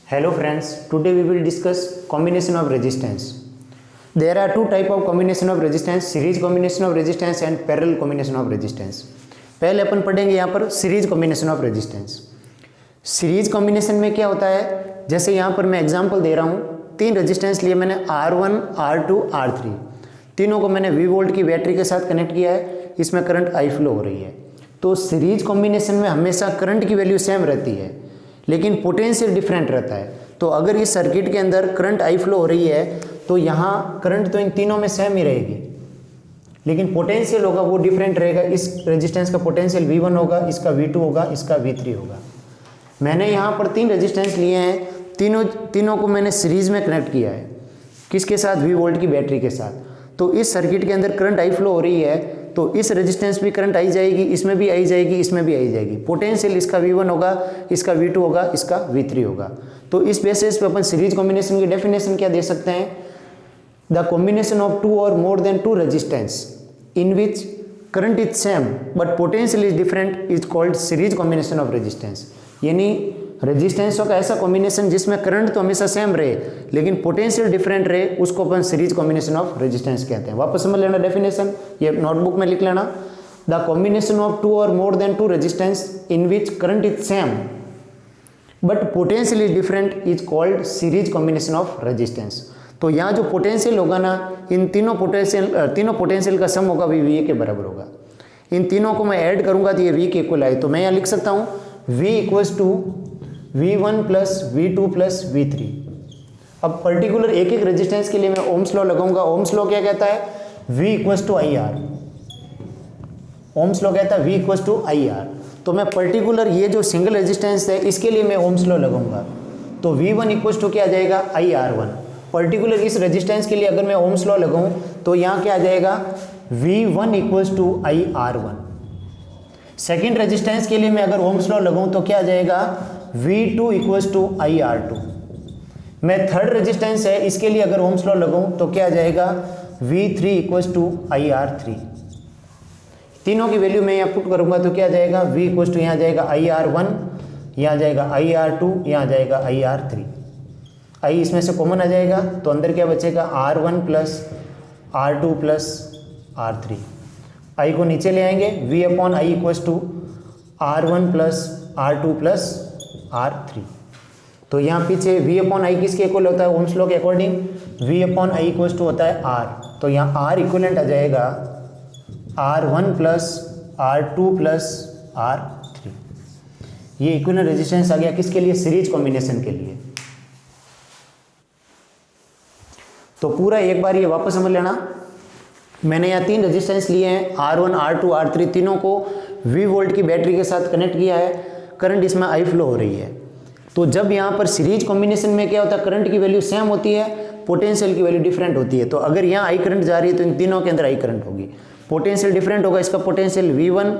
Hello friends, today we will discuss combination of resistance. There are two type of combination of resistance, series combination of resistance and parallel combination of resistance. पहले अपन पढ़ेंगे यहाँ पर series combination of resistance. Series combination में क्या होता है, जैसे यहाँ पर मैं एग्जांपल दे रहा हूँ, तीन रेजिस्टेंस लिए मैंने R1, R2, R3, तीनों को मैंने V वोल्ट की बैटरी के साथ कनेक्ट किया है, इसमें करंट I फ्लो हो रही है। तो सीरीज कॉम्बिनेशन में हमेशा करंट की वैल्यू सेम रहती है लेकिन पोटेंशियल डिफरेंट रहता है। तो अगर इस सर्किट के अंदर करंट I फ्लो हो रही है तो यहाँ करंट तो इन तीनों में सेम ही रहेगी लेकिन पोटेंशियल होगा वो डिफरेंट रहेगा। इस रेजिस्टेंस का पोटेंशियल V1 होगा, इसका V2 होगा, इसका V3 होगा। मैंने यहाँ पर तीन रेजिस्टेंस लिए हैं, तीनों को मैंने सीरीज में कनेक्ट किया है। किसके साथ? V वोल्ट की बैटरी के साथ। तो इस सर्किट के अंदर करंट I फ्लो हो रही है तो इस रेजिस्टेंस भी करंट आई जाएगी, इसमें भी आई जाएगी, इसमें भी आई जाएगी। पोटेंशियल इसका V1 होगा, इसका V2 होगा, इसका V3 होगा। तो इस बेसिस पे अपन सीरीज कॉम्बिनेशन की डेफिनेशन क्या दे सकते हैं? The combination of two or more than two resistance in which current is same but potential is different is called series combination of resistance. यानी रेजिस्टेंसों का ऐसा कॉम्बिनेशन जिसमें करंट तो हमेशा सेम रहे लेकिन पोटेंशियल डिफरेंट रहे, उसको अपन सीरीज कॉम्बिनेशन ऑफ रेजिस्टेंस कहते हैं। वापस समझ लेना डेफिनेशन, ये नोटबुक में लिख लेना। The combination of two or more than two resistance in which current is same but potential is different is called series combination of resistance. तो यहाँ जो पोटेंशियल होगा ना, इन तीनों पोटेंशियल का सम होगा V के बराबर होगा। इन तीनों को मैं ऐड करूंगा तो ये V के इक्वल आए। तो मैं यहाँ लिख सकता हूँ V equals to V1 plus V2 plus V3। अब पर्टिकुलर एक एक रेजिस्टेंस के लिए मैं ओम्स लॉ लगाऊंगा। ओम्स लॉ क्या कहता है? V equals to IR। Ohm's law कहता है V इक्वल्स टू IR। तो मैं पर्टिकुलर ये जो सिंगल रेजिस्टेंस है इसके लिए मैं ओम्स लॉ लगाऊंगा। तो V1 इक्वल्स टू क्या आ जाएगा? IR1। पर्टिकुलर इस रेजिस्टेंस के लिए अगर मैं ओम्स लॉ लगाऊं तो यहाँ क्या आ जाएगा? V1 equals to IR1। Second resistance के लिए मैं अगर ओम्स लॉ लगाऊं तो क्या आ जाएगा? V2 equals to IR2। मैं थर्ड रेजिस्टेंस है इसके लिए अगर ओम्स लॉ लगाऊं तो क्या आ जाएगा? V3 equals to IR3। तीनों की वैल्यू मैं यहाँ पुट करूंगा तो क्या आ जाएगा? V इक्वल्स टू यहाँ आ जाएगा IR1, यहाँ आ जाएगा IR2, यहाँ आ जाएगा IR3। I इसमें से कॉमन आ जाएगा तो अंदर क्या बचेगा? R1 plus R2 plus R3। I को नीचे ले आएंगे, V upon I equals to R1 plus R2 plus R3। तो यहाँ पीछे V अपॉन I किसके इक्वल होता है? ओम्स लॉ के according V upon I equals to होता है R। तो यहाँ R इक्वलेंट आ जाएगा R1 plus R2 plus R3। ये इक्विवेलेंट रेजिस्टेंस आ गया किसके लिए? सीरीज कॉम्बिनेशन के लिए। तो पूरा एक बार ये वापस समझ लेना। मैंने यहाँ तीन रेजिस्टेंस लिए हैं, R1, R2, R3, तीनों को V वोल्ट की बैटरी के साथ कनेक्ट किया है। करंट इसमें I फ्लो हो रही है। तो जब यहाँ पर सीरीज कॉम्बिनेशन में क्या होता है? करंट की वैल्यू सेम होती है, पोटेंशियल की वैल्यू डिफरेंट होती है। तो अगर यहाँ I करंट जा रही है तो इन तीनों के अंदर I करंट होगी। पोटेंशियल डिफरेंट होगा, इसका पोटेंशियल V1,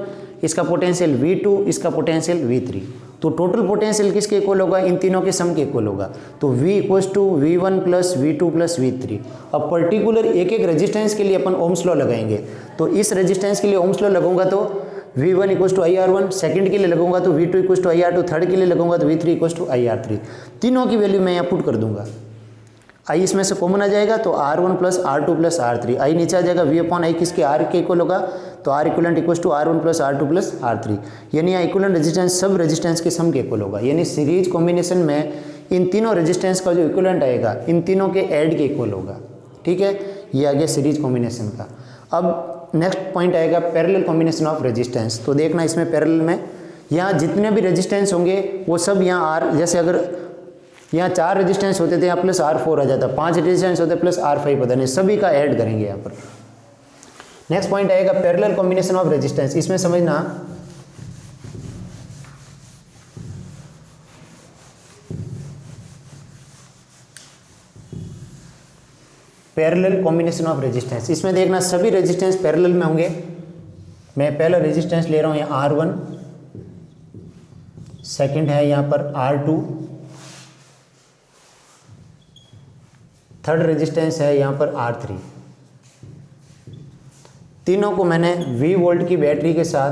इसका पोटेंशियल V2, इसका पोटेंशियल V3। तो टोटल पोटेंशियल किसके इक्वल होगा? इन तीनों के सम के इक्वल होगा। तो V equals to V1 plus V2 plus V3। अब पर्टिकुलर एक एक रेजिस्टेंस के लिए अपन ओम्स लॉ लगाएंगे। तो इस रेजिस्टेंस के लिए ओम्स लॉ लगाऊंगा तो V1 equals to IR1, second के लिए लगाऊंगा तो V2 equals to IR2, third के लिए लगाऊंगा तो V3 इक्वल्स टू IR3। तीनों की वैल्यू मैं यहाँ पुट कर दूंगा। I इसमें से कॉमन आ जाएगा तो R1 plus R2 plus R3। I नीचे आ जाएगा, V अपॉन I किसके? R के इक्वल होगा तो R equivalent equals to R1 plus R2 plus R3। यानी यहाँ इक्वलेंट रेजिस्टेंस सब रेजिस्टेंस के सम के इक्वल होगा। यानी सीरीज कॉम्बिनेशन में इन तीनों रेजिस्टेंस का जो इक्वलेंट आएगा इन तीनों के ऐड के इक्वल होगा। ठीक है, ये आ गया सीरीज कॉम्बिनेशन का। अब नेक्स्ट पॉइंट आएगा पैरेलल कॉम्बिनेशन ऑफ रेजिस्टेंस। तो देखना इसमें पैरेलल में यहाँ जितने भी रेजिस्टेंस होंगे वो सब यहाँ R, जैसे अगर यहाँ 4 रेजिस्टेंस होते थे यहाँ प्लस R4 आ जाता, 5 रेजिस्टेंस होते प्लस R5 होता, नहीं सभी का ऐड करेंगे यहाँ पर। नेक्स्ट पॉइंट आएगा पैरेलल कॉम्बिनेशन ऑफ रेजिस्टेंस। इसमें समझना पैरेलल कॉम्बिनेशन ऑफ रेजिस्टेंस। इसमें देखना सभी रेजिस्टेंस पैरेलल में होंगे। मैं पहला रेजिस्टेंस ले रहा हूँ यहाँ R1, सेकंड है यहाँ पर R2, थर्ड रेजिस्टेंस है यहाँ पर R3। तीनों को मैंने V वोल्ट की बैटरी के साथ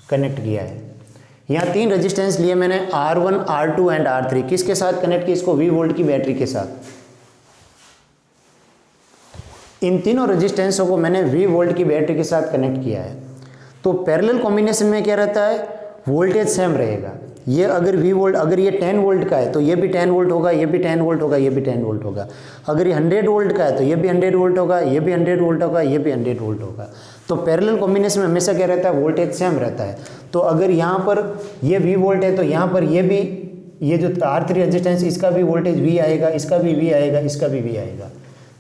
कनेक्ट किया है। यहाँ 3 रेजिस्टेंस लिए मैंने R1, R2 एंड R3। किसके साथ कनेक्ट किया इसको? V वोल्ट की बैटरी के साथ। इन तीनों रेजिस्टेंसों को मैंने V वोल्ट की बैटरी के साथ कनेक्ट किया है। तो पैरेलल कॉम्बिनेशन में क्या रहता है? वोल्टेज सेम रहेगा। ये अगर V वोल्ट, अगर ये 10 वोल्ट का है तो ये भी 10 वोल्ट होगा, ये भी 10 वोल्ट होगा, ये भी 10 वोल्ट होगा। अगर ये 100 वोल्ट का है तो ये भी 100 वोल्ट होगा, ये भी 100 वोल्ट होगा, ये भी 100 वोल्ट होगा। तो पैरेलल कॉम्बिनेशन में हमेशा क्या रहता है? वोल्टेज सेम रहता है। तो अगर यहाँ पर ये V वोल्ट है तो यहाँ पर ये भी, ये जो R3 रेजिस्टेंस इसका भी वोल्टेज V आएगा, इसका भी V आएगा, इसका भी V आएगा।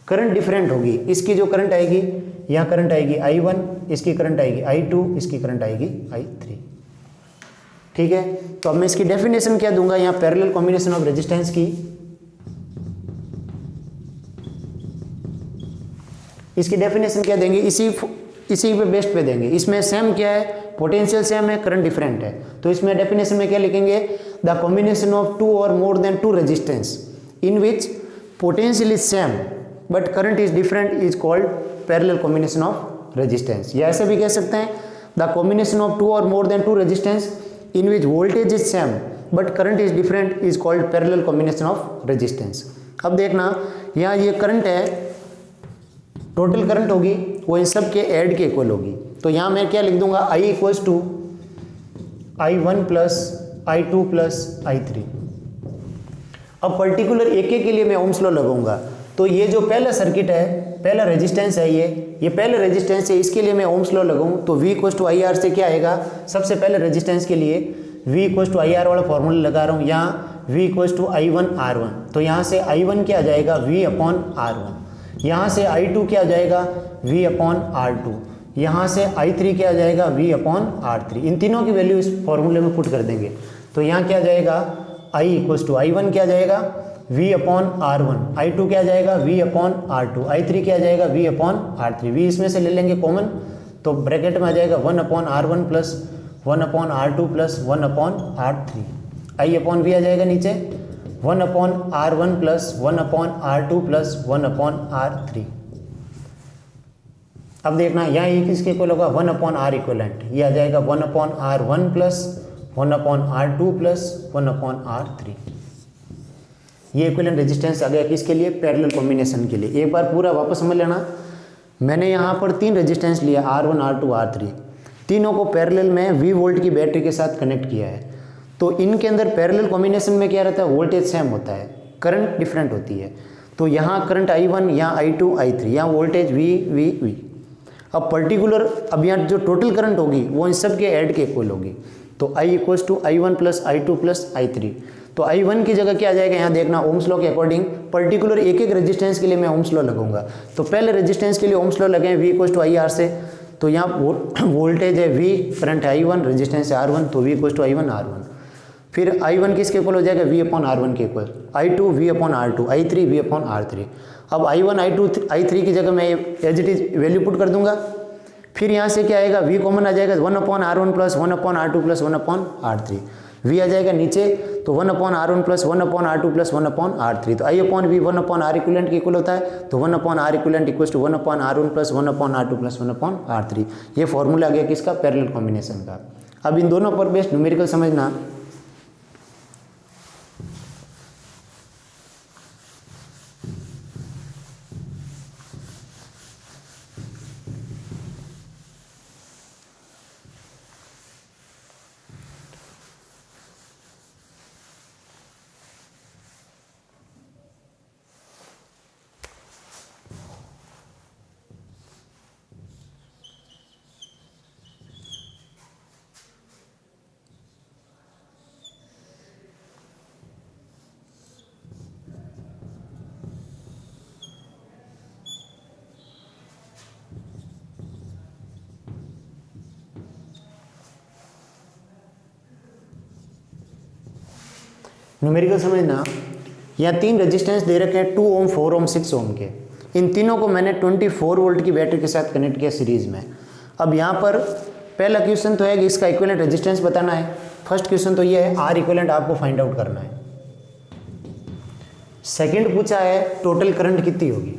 करंट डिफरेंट होगी। इसकी जो करंट आएगी, यहाँ करंट आएगी I1, इसकी करंट आएगी I2, इसकी करंट आएगी I3। ठीक है, तो अब मैं इसकी डेफिनेशन क्या दूंगा यहाँ पैरेलल कॉम्बिनेशन ऑफ रेजिस्टेंस की। इसकी डेफिनेशन क्या देंगे? इसी पे बेस्ट पे देंगे। इसमें सेम क्या है? पोटेंशियल सेम है, करंट डिफरेंट है। तो इसमें डेफिनेशन में क्या लिखेंगे? द कॉम्बिनेशन ऑफ 2 और more then 2 resistance in which potential is same but current is different is called parallel combination of resistance. या ऐसे भी कह सकते हैं द कॉम्बिनेशन ऑफ 2 और more then 2 resistance in which voltage is same but current is different is called parallel combination of resistance। अब देखना यहाँ ये करंट है, टोटल करंट होगी वो इन सब के ऐड के इक्वल होगी। तो यहाँ मैं क्या लिख दूंगा? I equals to I1 plus I2 plus I3। अब पर्टिकुलर एक के लिए मैं ओम्स लॉ लगाऊंगा। तो ये जो पहला सर्किट है, पहला रेजिस्टेंस है, ये पहला रेजिस्टेंस है, इसके लिए मैं ओम्स लॉ लगाऊं तो V इक्वल्स टू IR से क्या आएगा? सबसे पहले रेजिस्टेंस के लिए V इक्वल्स टू IR वाला फॉर्मूला लगा रहा हूँ। यहाँ V equals to I1 R1, तो यहाँ से I1 क्या आ जाएगा? V upon R1। यहाँ से I2 क्या आ जाएगा? V upon R2। यहाँ से I3 क्या आ जाएगा? V upon R3। इन तीनों की वैल्यू इस फॉर्मूले में पुट कर देंगे। तो यहाँ क्या आ जाएगा? I इक्वल्स टू I1 क्या आ जाएगा? V upon R1। I2 क्या आ जाएगा? V upon R2। I3 क्या आ जाएगा? V upon R3। V इसमें से ले लेंगे कॉमन, तो ब्रैकेट में आ जाएगा 1 upon R1 plus 1 upon R2 plus 1 upon R3। I upon V आ जाएगा नीचे 1 upon R1 plus 1 upon R2 plus 1 upon R3। अब देखना यहाँ ये किसके इक्वल होगा? 1 अपॉन R इक्वलेंट। ये आ जाएगा 1 upon R1 plus 1 upon R2 plus 1 upon R3। ये इक्विवेलेंट रेजिस्टेंस आ गया किसके लिए? पैरेलल कॉम्बिनेशन के लिए। एक बार पूरा वापस समझ लेना। मैंने यहाँ पर 3 रेजिस्टेंस लिया R1, R2, R3, तीनों को पैरेलल में V वोल्ट की बैटरी के साथ कनेक्ट किया है। तो इनके अंदर पैरेलल कॉम्बिनेशन में क्या रहता है? वोल्टेज सेम होता है, करंट डिफरेंट होती है। तो यहाँ करंट I1, यहाँ I2, I3, यहाँ वोल्टेज V। अब पर्टिकुलर, अब यहाँ जो टोटल करंट होगी वो इन सब के ऐड के इक्वल होगी। तो I equals to I1 plus I2 plus I3। तो I1 की जगह क्या आ जाएगा? यहाँ देखना ओम्स लॉ के अकॉर्डिंग पर्टिकुलर एक एक रेजिस्टेंस के लिए मैं ओम्स लॉ लगाऊंगा। तो पहले रेजिस्टेंस के लिए ओम्स लॉ लगाएं V इक्वल्स टू IR से। तो यहाँ वोल्टेज है V, करंट है I1, रेजिस्टेंस है R1, तो V equals to I1 R1। फिर I1 किसके इक्वल हो जाएगा? V अपॉन R1 के equal. I2 V upon R2, I3 V upon R3। अब I1, I2, I3 की जगह मैं as it is value put कर दूंगा। फिर यहाँ से क्या आएगा? V कॉमन आ जाएगा 1 upon R1 plus 1 upon R2 plus 1 upon R3। V आ जाएगा नीचे, तो 1 upon R1 plus 1 upon R2 plus 1 upon R3। तो I upon V 1 upon R equivalent के इक्वल होता है। तो 1 upon R equivalent equals to 1 upon R1 plus 1 upon R2 plus 1 upon R3। ये फॉर्मूला आ गया किसका? पैरेलल कॉम्बिनेशन का। अब इन दोनों पर बेस्ड न्यूमेरिकल समझना। न्यूमेरिकल समझना। यहाँ 3 रेजिस्टेंस दे रखे हैं 2 ओम, 4 ओम, 6 ओम के। इन तीनों को मैंने 24 वोल्ट की बैटरी के साथ कनेक्ट किया सीरीज में। अब यहाँ पर पहला क्वेश्चन तो है कि इसका इक्विवेलेंट रेजिस्टेंस बताना है। फर्स्ट क्वेश्चन तो ये है R इक्विवेलेंट आपको फाइंड आउट करना है। सेकंड पूछा है टोटल करंट कितनी होगी,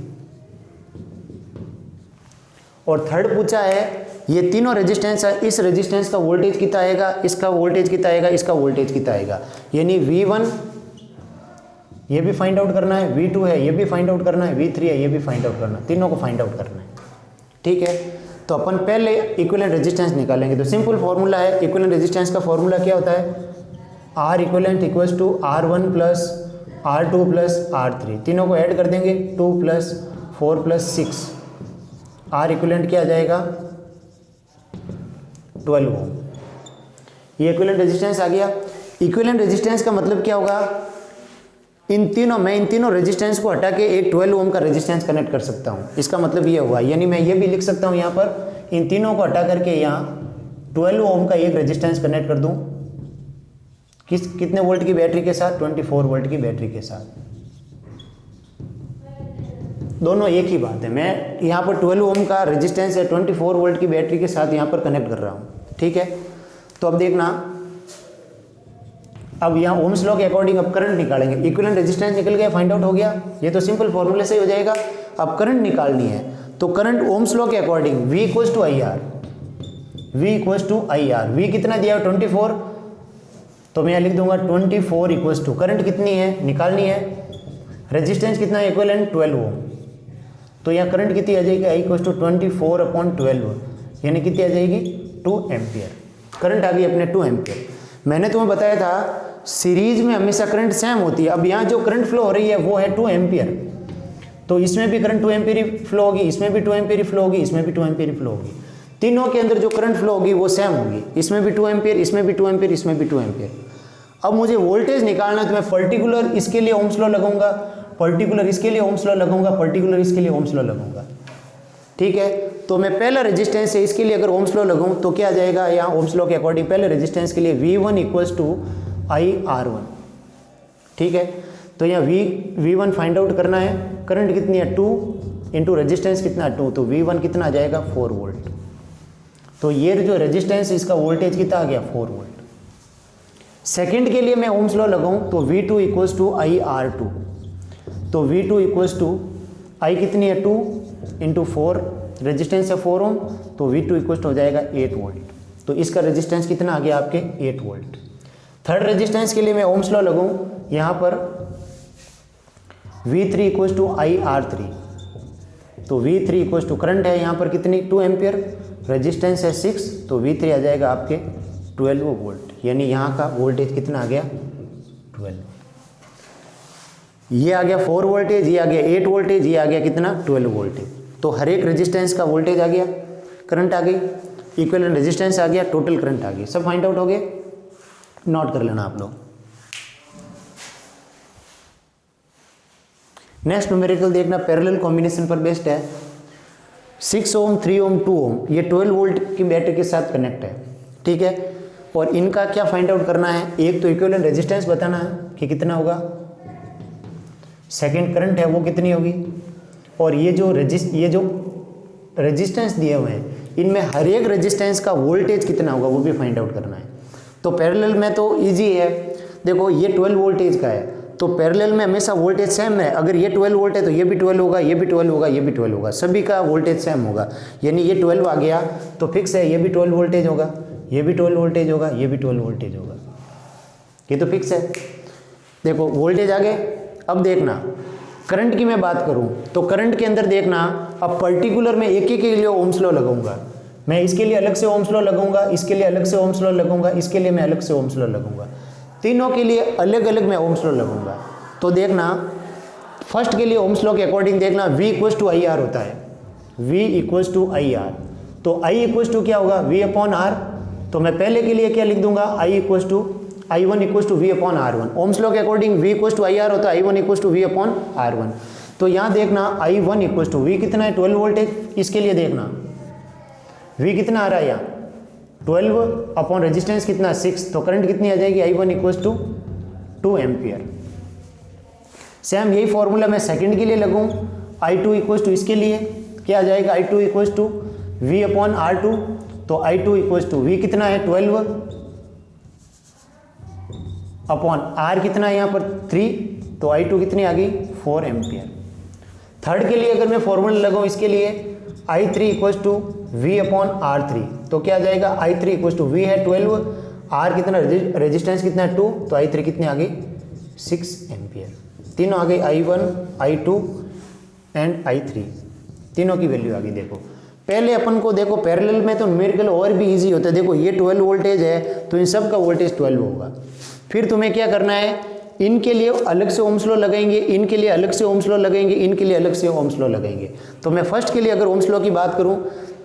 और थर्ड पूछा है ये तीनों रेजिस्टेंस है, इस रेजिस्टेंस का वोल्टेज कितना आएगा, इसका वोल्टेज कितना आएगा, इसका वोल्टेज कितना आएगा, यानी V1 ये भी फाइंड आउट करना है, V2 है ये भी फाइंड आउट करना है, V3 है ये भी फाइंड आउट करना है, तीनों को फाइंड आउट करना है। ठीक है, तो अपन पहले इक्विवेलेंट रेजिस्टेंस निकालेंगे। तो सिंपल फॉर्मूला है, इक्विवेलेंट रेजिस्टेंस का फॉर्मूला क्या होता है, R equivalent equals to R1 plus R2 plus R3, तीनों को ऐड कर देंगे 2 प्लस 4 प्लस 6, R इक्विवेलेंट क्या आ जाएगा 12 ओम। ये इक्विवेलेंट रेजिस्टेंस आ गया। इक्विवेलेंट रेजिस्टेंस का मतलब क्या होगा, इन तीनों रेजिस्टेंस को हटा के एक 12 ओम का रेजिस्टेंस कनेक्ट कर सकता हूँ। इसका मतलब ये हुआ, यानी मैं ये भी लिख सकता हूँ यहाँ पर इन तीनों को हटा करके यहाँ 12 ओम का एक रेजिस्टेंस कनेक्ट कर दूँ कितने वोल्ट की बैटरी के साथ, 24 वोल्ट की बैटरी के साथ। दोनों एक ही बात है, मैं यहाँ पर 12 ओम का रेजिस्टेंस है 24 वोल्ट की बैटरी के साथ यहाँ पर कनेक्ट कर रहा हूँ। ठीक है, तो अब देखना, अब यहाँ ओम्स लॉ के अकॉर्डिंग अब करंट निकालेंगे। इक्विवेलेंट रेजिस्टेंस निकल गया, फाइंड आउट हो गया, ये तो सिंपल फॉर्मूले से ही हो जाएगा। अब करंट निकालनी है, तो करंट ओम्स लॉ के according V equals to I R, V कितना दिया है 24, तो मैं यहाँ लिख दूंगा 24 इक्वल्स टू, करंट कितनी है निकालनी है, रेजिस्टेंस कितना है इक्विवेलेंट 12 ओम, तो यहाँ करंट कितनी आ जाएगी, I इक्वल्स टू 24/12, यानी कितनी आ जाएगी 2 एम्पियर। करंट आ गई अपने 2 एम्पियर। मैंने तुम्हें बताया था सीरीज में हमेशा करंट सेम होती है। अब यहाँ जो करंट फ्लो हो रही है वो है 2 एम्पियर, तो इसमें भी करंट 2 एम्पियर ही फ्लो होगी, इसमें भी 2 एम्पियर ही फ्लो होगी, इसमें भी 2 एम्पियर ही फ्लो होगी। तीनों के अंदर जो करंट फ्लो होगी वो सेम होगी, इसमें भी 2 एम्पियर, इसमें भी 2 एम्पियर, इसमें भी 2 एम्पियर। अब मुझे वोल्टेज निकालना है, तो मैं पर्टिकुलर इसके लिए ओम्स लॉ लगाऊंगा, पर्टिकुलर इसके लिए ओम्स लॉ लगाऊंगा, पर्टिकुलर इसके लिए ओम्स लॉ लगाऊंगा। ठीक है, तो मैं पहला रेजिस्टेंस है इसके लिए अगर ओम्स लॉ लगाऊं तो क्या आ जाएगा, यहाँ ओम्स लॉ के अकॉर्डिंग पहले रेजिस्टेंस के लिए V1 इक्वल्स टू IR1। ठीक है, तो यहाँ V1 फाइंड आउट करना है, करंट कितनी है 2 इंटू रेजिस्टेंस कितना 2, तो V1 कितना आ जाएगा 4 वोल्ट। तो ये जो रेजिस्टेंस इसका वोल्टेज कितना आ गया 4 वोल्ट। सेकेंड के लिए मैं ओम्स लॉ लगाऊं तो V2 इक्वल्स टू IR2, तो V2 इक्वल्स टू I कितनी है 2 इंटू 4, रेजिस्टेंस है 4 ओम, तो V2 इक्वल्स टू हो जाएगा 8 वोल्ट। तो इसका रेजिस्टेंस कितना आ गया आपके 8 वोल्ट। थर्ड रेजिस्टेंस के लिए मैं ओम्स लॉ लगाऊं, यहाँ पर V3 इक्वल्स टू IR3, तो V3 इक्वल्स टू करंट है यहाँ पर कितनी 2 एम्पियर, रेजिस्टेंस है 6, तो V3 आ जाएगा आपके 12 वोल्ट, यानी यहाँ का वोल्टेज कितना आ गया 12। ये आ गया 4 वोल्टेज, ये आ गया 8 वोल्टेज, ये आ गया कितना 12 वोल्टेज। तो हर एक रेजिस्टेंस का वोल्टेज आ गया, करंट आ गई, इक्विवेलेंट रेजिस्टेंस आ गया, टोटल करंट आ गई, सब फाइंड आउट हो गए। नोट कर लेना आप लोग। नेक्स्ट न्यूमेरिकल देखना, पैरेलल कॉम्बिनेशन पर बेस्ड है। 6 ओम 3 ओम 2 ओम ये 12 वोल्ट की बैटरी के साथ कनेक्ट है। ठीक है, और इनका क्या फाइंड आउट करना है, एक तो इक्विवेलेंट रेजिस्टेंस बताना है कि कितना होगा, सेकेंड करंट है वो कितनी होगी, और ये जो रेजिस्टेंस दिए हुए हैं इनमें हर एक रेजिस्टेंस का वोल्टेज कितना होगा वो भी फाइंड आउट करना है। तो पैरेलल में तो इजी है, देखो ये 12 वोल्टेज का है, तो पैरेलल में हमेशा वोल्टेज सेम है। अगर ये 12 वोल्ट है तो ये भी 12 होगा, ये भी 12 होगा, ये भी 12 होगा, सभी का वोल्टेज सेम होगा। यानी ये 12 आ गया तो फिक्स है, ये भी 12 वोल्टेज होगा, ये भी 12 वोल्टेज होगा, ये भी 12 वोल्टेज होगा, ये तो फिक्स है। देखो वोल्टेज आ गए। अब देखना करंट की मैं बात करूं तो करंट के अंदर देखना, अब पर्टिकुलर में एक के लिए ओम्स लॉ लगाऊंगा, मैं इसके लिए अलग से ओम्स लॉ लगाऊंगा, इसके लिए अलग से ओम्स लॉ लगाऊंगा, इसके लिए मैं अलग से ओम्स लॉ लगाऊंगा, तीनों के लिए अलग अलग मैं ओम्स लॉ लगाऊंगा। तो देखना फर्स्ट के लिए ओम्स लॉ के अकॉर्डिंग देखना V इक्वल्स टू IR होता है, V इक्वल्स टू IR, तो I इक्वल्स टू क्या होगा V अपॉन R, तो मैं पहले के लिए क्या लिख दूंगा I equals to I1 equals to V upon R1। Ohm's law के according V equals to IR होता है, I1 equals to V upon R1। तो यहाँ देखना I1 इक्वल्स टू V कितना है 12 वोल्टेज, इसके लिए देखना V कितना आ रहा है यहाँ 12 अपॉन रेजिस्टेंस कितना 6, तो करंट कितनी आ जाएगी I1 equals to 2 ampere. Same यही फॉर्मूला मैं सेकंड के लिए लगूँ, I2 इक्वल्स टू इसके लिए क्या आ जाएगा I2 equals to V upon R2, तो I2 इक्वल्स टू V कितना है 12 अपॉन R कितना है यहाँ पर 3, तो I2 कितनी आ गई 4 एम्पियर। थर्ड के लिए अगर मैं फॉर्मूला लगाऊँ इसके लिए I3 equals to V upon R3, तो क्या आ जाएगा I3 इक्वल्स टू V है 12, R कितना रेजिस्टेंस कितना है 2, तो I3 कितने आ गई 6 एम्पियर। तीनों आ गई I1 I2 एंड I3, तीनों की वैल्यू आ गई। देखो पहले अपन को देखो पैरेलल में तो न्यूमेरिकल और भी इजी होता है। देखो ये 12 वोल्टेज है तो इन सब का वोल्टेज 12 होगा। फिर तुम्हें क्या करना है, इनके लिए अलग से ओम्स लॉ लगाएंगे, इनके लिए अलग से ओम्स लॉ लगेंगे, इनके लिए अलग से ओम्स लॉ लगेंगे। तो मैं फर्स्ट के लिए अगर ओम्स लॉ की बात करूं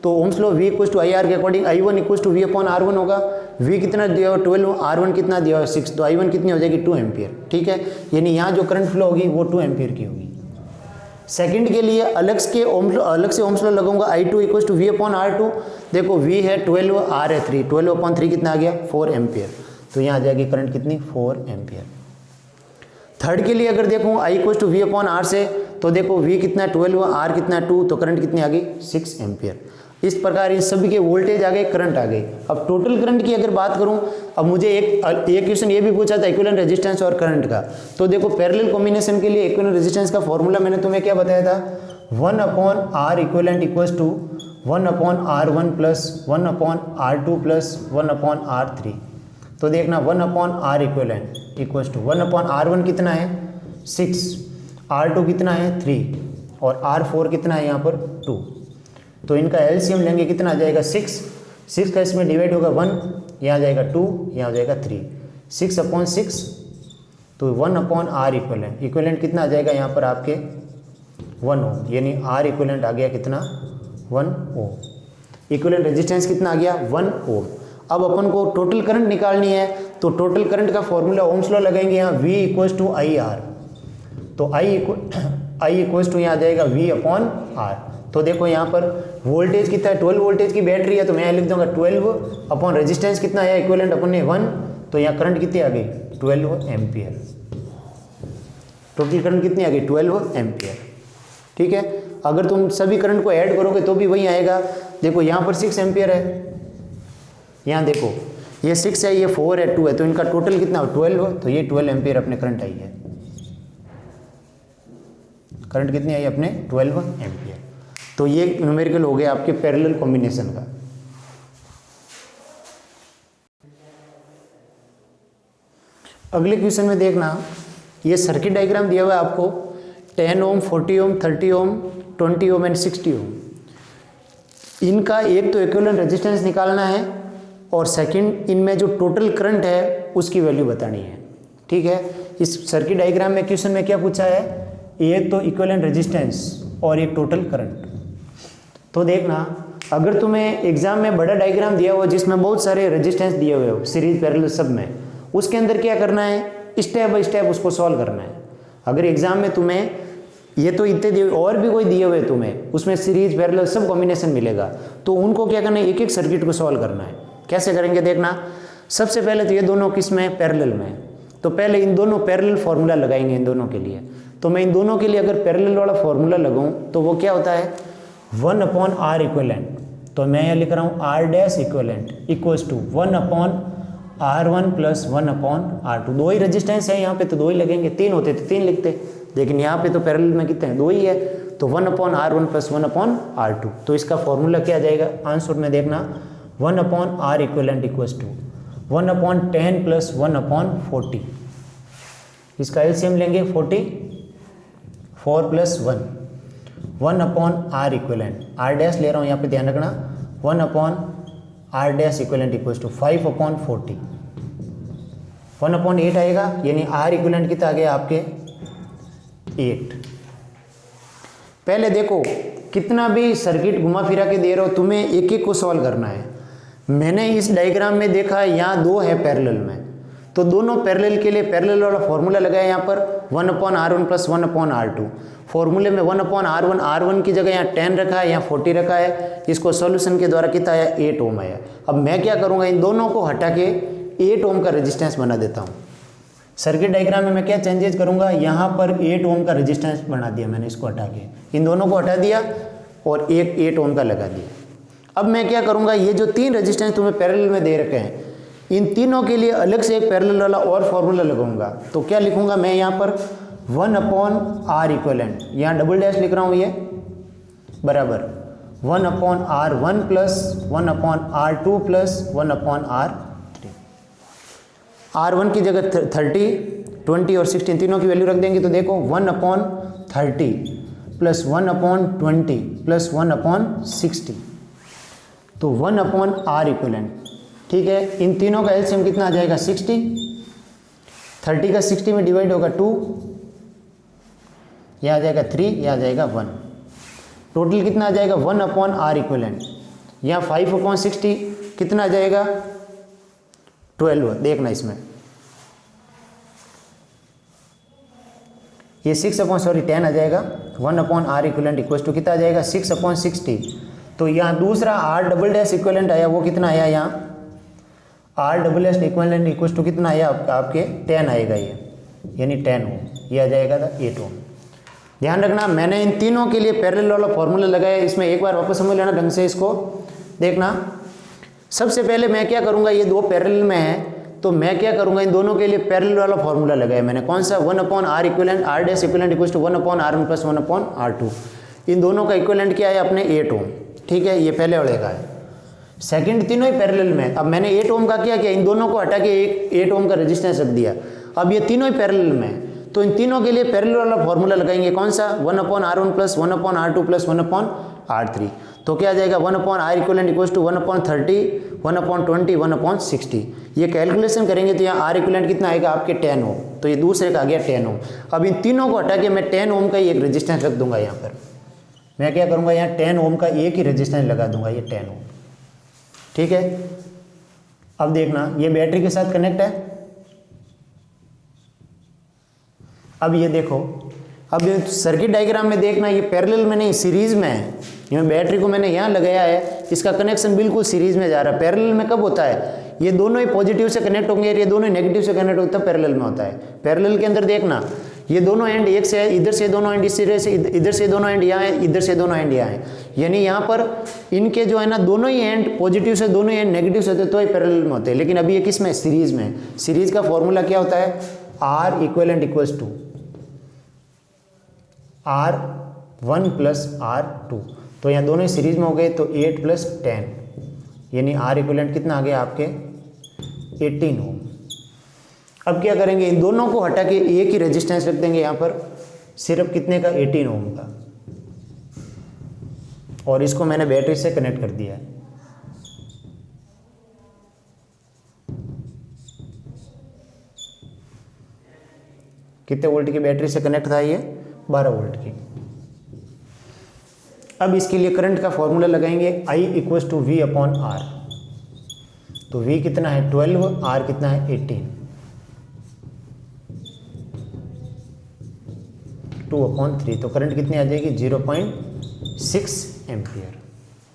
तो Ohm's law V equals to IR के according I1 equals to V upon R1 होगा। V कितना दिया हुआ 12, R1 कितना दिया हुआ 6, तो I1 कितनी हो जाएगी 2 एम्पियर। ठीक है, यानी यहाँ जो करंट फ्लो होगी वो 2 एम्पियर की होगी। सेकंड के लिए अलग से ओम्स लॉ लगाऊंगा I2 equals to V upon R2। देखो V है 12, R है 3, 12 अपॉन 3 कितना आ गया 4 एम्पियर, तो यहाँ आ जाएगी करंट कितनी 4 एम्पियर। थर्ड के लिए अगर देखूँ I equals to V upon R से, तो देखो V कितना 12, R कितना 2, तो करंट कितनी आ गई 6 एम्पियर। इस प्रकार इन सभी के वोल्टेज आ गए, करंट आ गई। अब टोटल करंट की अगर बात करूं, अब मुझे एक क्वेश्चन ये भी पूछा था इक्विवेलेंट रेजिस्टेंस और करंट का। तो देखो पैरेलल कॉम्बिनेशन के लिए इक्विवेलेंट रेजिस्टेंस का फॉर्मूला मैंने तुम्हें क्या बताया था, 1 upon R equivalent equals to 1 upon R1 plus 1 upon R2 plus 1 upon R3। तो देखना 1 upon R equivalent equals to 1 upon R1 कितना है 6, R2 कितना है 3 और R4 कितना है यहाँ पर 2। तो इनका एलसीएम लेंगे कितना आ जाएगा 6 का इसमें डिवाइड होगा 1, यहाँ आ जाएगा 2, यहाँ आ जाएगा 3, 6 अपॉन 6, तो 1 अपॉन R इक्विवेलेंट कितना आ जाएगा यहाँ पर आपके 1 ओम, यानी R इक्विवेलेंट आ गया कितना 1 ओम। इक्विवेलेंट रेजिस्टेंस कितना आ गया 1 ओम। अब अपन को टोटल करंट निकालनी है, तो टोटल करंट का फॉर्मूला ओम्स लॉ लगाएंगे यहाँ V इक्वल्स टू IR, तो I इक्वल्स टू यहाँ आ जाएगा V अपॉन R। तो देखो यहाँ पर वोल्टेज कितना है 12 वोल्टेज की बैटरी है, तो मैं लिख दूंगा 12 अपॉन रेजिस्टेंस कितना है इक्विवेलेंट अपन ने 1, तो यहाँ करंट कितनी आ गई 12 एम्पियर। टोटल करंट कितनी आ गई 12 एम्पियर। ठीक है, अगर तुम सभी करंट को ऐड करोगे तो भी वही आएगा। देखो यहाँ पर 6 एम्पियर है, यहाँ देखो ये 6 है, ये 4 है, 2 है, तो इनका टोटल कितना 12, तो ये 12 एम्पियर अपने करंट आई है। करंट कितनी आई अपने 12 एम्पियर। तो ये न्यूमेरिकल हो गया आपके पैरेलल कॉम्बिनेशन का। अगले क्वेश्चन में देखना, ये सर्किट डायग्राम दिया हुआ है आपको 10 ओम 40 ओम 30 ओम 20 ओम एंड 60 ओम। इनका एक तो इक्विवेलेंट रेजिस्टेंस निकालना है और सेकंड इनमें जो टोटल करंट है उसकी वैल्यू बतानी है। ठीक है, इस सर्किट डायग्राम में क्वेश्चन में क्या पूछा है, एक तो इक्विवेलेंट रेजिस्टेंस और एक टोटल करंट। तो देखना, अगर तुम्हें एग्जाम में बड़ा डायग्राम दिया हुआ जिसमें बहुत सारे रेजिस्टेंस दिए हुए हो सीरीज पैरेलल सब में, उसके अंदर क्या करना है, स्टेप बाय स्टेप उसको सॉल्व करना है। अगर एग्जाम में तुम्हें ये तो इतने दिए और भी कोई दिए हुए तुम्हें उसमें सीरीज पैरेलल सब कॉम्बिनेशन मिलेगा, तो उनको क्या करना है, एक एक सर्किट को सॉल्व करना है। कैसे करेंगे देखना, सबसे पहले तो ये दोनों किस में पैरेलल में, तो पहले इन दोनों पैरेलल फार्मूला लगाएंगे इन दोनों के लिए। तो मैं इन दोनों के लिए अगर पैरेलल वाला फार्मूला लगाऊं तो वो क्या होता है 1 अपॉन R इक्विवेलेंट, तो मैं यहाँ लिख रहा हूँ R dash equivalent equals to 1 upon R1 plus 1 upon R2। दो ही रेजिस्टेंस है यहाँ पे, तो दो ही लगेंगे, 3 होते तो 3 लिखते, लेकिन यहाँ पे तो पैरेलल में कितने हैं, 2 ही है, तो 1 upon R1 plus 1 upon R2। तो इसका फॉर्मूला क्या आ जाएगा आंसर में देखना, 1 upon R equivalent equals to 1 upon 10 plus 1 upon 40। इसका एलसीएम लेंगे 4 plus 1 upon R equivalent, R dash ले रहा हूँ यहाँ पे ध्यान रखना, 1 upon R dash equivalent equals to 5 upon 40, 1 upon 8 आएगा, यानी R इक्विवेलेंट कितना आ गया आपके 8। पहले देखो कितना भी सर्किट घुमा फिरा के दे रहे हो, तुम्हें एक एक को सॉल्व करना है। मैंने इस डायग्राम में देखा यहाँ 2 है पैरेलल में, तो दोनों पैरेलल के लिए पैरेलल वाला फॉर्मूला लगाया यहाँ पर 1 upon R1 plus 1 upon R2। फॉर्मूले में 1 अपॉन R1 की जगह यहाँ 10 रखा है, यहाँ 40 रखा है, इसको सॉल्यूशन के द्वारा कितना आया 8 ओम आया। अब मैं क्या करूँगा, इन दोनों को हटा के 8 ओम का रेजिस्टेंस बना देता हूँ। सर्किट डायग्राम में मैं क्या चेंजेस करूँगा, यहाँ पर 8 ओम का रेजिस्टेंस बना दिया मैंने, इसको हटा के इन दोनों को हटा दिया और एक 8 ओम का लगा दिया। अब मैं क्या करूँगा, ये जो 3 रेजिस्टेंस तुम्हें पैरेलल में दे रखे हैं, इन तीनों के लिए अलग से एक पैरेलल वाला और फॉर्मूला लगाऊंगा। तो क्या लिखूंगा मैं यहाँ पर 1 अपॉन R इक्विवेलेंट, यहाँ डबल डैश लिख रहा हूँ, ये बराबर 1/R1 plus 1/R2 plus 1/R3। R1 की जगह 30, 20 और 16 तीनों की वैल्यू रख देंगे तो देखो 1/30 प्लस 1/20 प्लस 1/60, तो 1/R इक्वलेंट। ठीक है, इन तीनों का एलसीएम कितना आ जाएगा 60, 30 का 60 में डिवाइड होगा 2, यह आ जाएगा 3, यह आ जाएगा 1, टोटल कितना आ जाएगा 1/R इक्वलेंट। यहाँ 5/60 कितना आ जाएगा 12, देखना इसमें ये 10 आ जाएगा। 1/R इक्वलेंट इक्वल टू कितना आ जाएगा 6/60। तो यहाँ दूसरा R डबल डैश इक्वलेंट आया, वो कितना आया यहाँ R double dash equivalent equal to कितना आया आपके 10 आएगा ये, यानी 10 ओम, ये आ जाएगा 8 ओम। ध्यान रखना मैंने इन तीनों के लिए पैरेलल वाला फॉर्मूला लगाया, इसमें एक बार वापस समझ लेना ढंग से इसको देखना। सबसे पहले मैं क्या करूँगा, ये दो पैरेलल में है तो मैं क्या करूँगा, इन दोनों के लिए पैरेलल वाला फॉर्मूला लगाया मैंने, कौन सा 1/R equivalent R dash equivalent equal to 1/R1 plus 1/R2। इन दोनों का इक्वलेंट क्या है अपने 8 ओम। ठीक है, ये पहले वाले का है। सेकंड तीनों ही पैरेलल में, अब मैंने 8 ओम का क्या किया, इन दोनों को हटा के 8 ओम का रेजिस्टेंस रख दिया। अब ये तीनों ही पैरेलल में, तो इन तीनों के लिए पैरेलल वाला फॉर्मूला लगाएंगे, कौन सा 1/R1 plus 1/R2 plus 1/R3। तो क्या आ जाएगा 1/R इक्वलेंट इक्वल टू 1/30, 1/20, 1/60। ये कैलकुलेशन करेंगे तो यहाँ R इक्वलेंट कितना आएगा आपके 10 ओम, तो ये दूसरे का आ गया 10 ओम। अब इन तीनों को हटा के मैं 10 ओम का ही एक रेजिस्टेंस रख दूंगा यहाँ पर। मैं क्या करूँगा, यहाँ 10 ओम का एक ही रेजिस्टेंस लगा दूंगा, ये 10 ओम। ठीक है, अब देखना ये बैटरी के साथ कनेक्ट है। अब ये देखो, अब ये सर्किट डायग्राम में देखना, ये पैरेलल में नहीं सीरीज में है। ये बैटरी को मैंने यहाँ लगाया है, इसका कनेक्शन बिल्कुल सीरीज में जा रहा है। पैरेलल में कब होता है, ये दोनों ही पॉजिटिव से कनेक्ट होंगे, ये दोनों ही नेगेटिव से कनेक्ट होते हैं, तब पैरेलल में होता है। पैरेलल के अंदर देखना, ये दोनों एंड एक से है, इधर से दोनों एंड इस सिरे से, इधर से दोनों एंड यहाँ है, इधर से दोनों एंड यहाँ है, यानी यहाँ पर इनके जो है ना दोनों ही एंड पॉजिटिव से, दोनों ही एंड नेगेटिव से होते हैं, तो ही पैरेलल में होते हैं। लेकिन अभी ये किस में, सीरीज में। सीरीज का फॉर्मूला क्या होता है, R equivalent equals to R1 plus R2। तो यहाँ दोनों ही सीरीज में हो गए, तो 8 प्लस 10, यानी R इक्वलेंट कितना आ गया आपके 18 ओम। अब क्या करेंगे, इन दोनों को हटा के एक ही रेजिस्टेंस रख देंगे यहाँ पर, सिर्फ कितने का 18 ओम का, और इसको मैंने बैटरी से कनेक्ट कर दिया है। कितने वोल्ट की बैटरी से कनेक्ट था ये, 12 वोल्ट की। अब इसके लिए करंट का फॉर्मूला लगाएंगे, I इक्वल्स टू V/R। तो V कितना है 12, R कितना है 18, 2/3। तो करंट कितनी आ जाएगी 0.6 एम्पियर।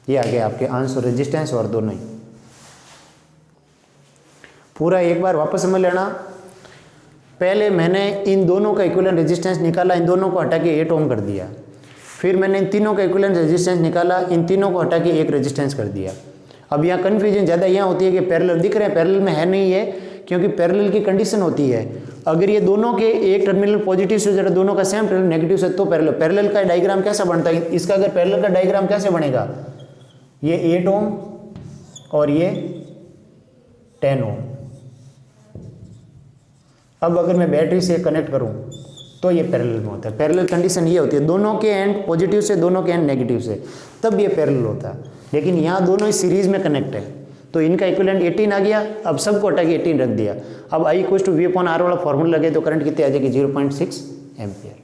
ये आ गया आपके आंसर, रेजिस्टेंस और दोनों ही। पूरा एक बार वापस समझ लेना। पहले मैंने इन दोनों का इक्विवेलेंट रेजिस्टेंस निकाला, इन दोनों को हटा के 8 ओम कर दिया। फिर मैंने इन तीनों का इक्विवेलेंट रेजिस्टेंस निकाला, इन तीनों को हटा के एक रेजिस्टेंस कर दिया। अब यहाँ कन्फ्यूजन ज़्यादा यहाँ होती है कि पैरेलल दिख रहे हैं, पैरेलल में है नहीं है, क्योंकि पैरेलल की कंडीशन होती है अगर ये दोनों के एक टर्मिनल पॉजिटिव से जरा दोनों का सेम टर्मिनल नेगेटिव से, तो पैरेलल। पैरेलल का डायग्राम कैसा बनता है इसका, अगर पैरेलल का डायग्राम कैसे बनेगा, ये 8 ओम और ये 10 ओम। अब अगर मैं बैटरी से कनेक्ट करूं तो ये पैरेलल में होता है। पैरेलल कंडीशन ये होती है दोनों के एंड पॉजिटिव से, दोनों के एंड नेगेटिव से, तब ये पैरेलल होता है। लेकिन यहाँ दोनों ही सीरीज में कनेक्ट है, तो इनका इक्विवेलेंट 18 आ गया। अब सबको हटा के 18 रख दिया। अब I = V/R वाला फॉर्मूला लगे तो करंट कितनी आ जाएगी 0.6 एम्पियर।